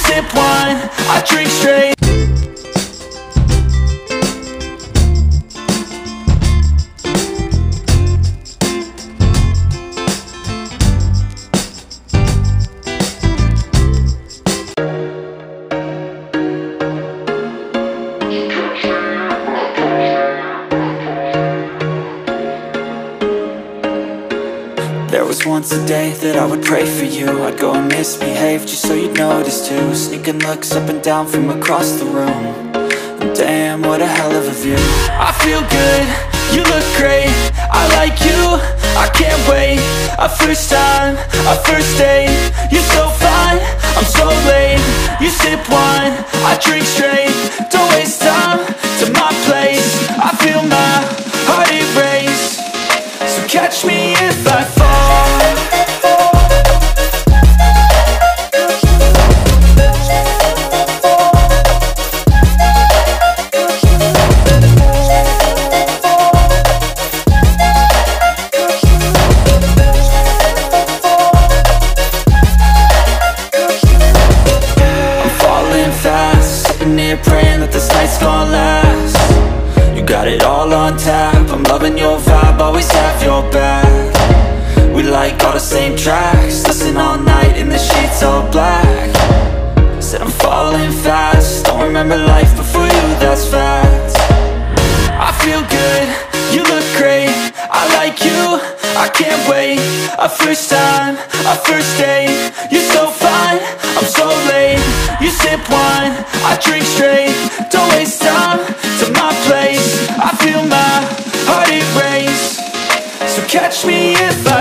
sip wine, I drink straight. There was once a day that I would pray for you. I'd go and misbehave just so you'd notice too. Sneaking looks up and down from across the room. And damn, what a hell of a view. I feel good, you look great, I like you, I can't wait. A first time, a first date. You're so fine, I'm so late. You sip wine, I drink straight. Don't waste time to my place. I feel my heart erase. So catch me if I fall. Praying that this night's gonna last. You got it all on tap, I'm loving your vibe, always have your back. We like all the same tracks, listen all night in the sheets all black. Said I'm falling fast, don't remember life before you, that's fact. I feel good, you look great, I like you, I can't wait. A first time, a first date. You're so fine, I'm so late. You sip wine, I drink straight. Don't waste time to my place. I feel my heart erase. So catch me if I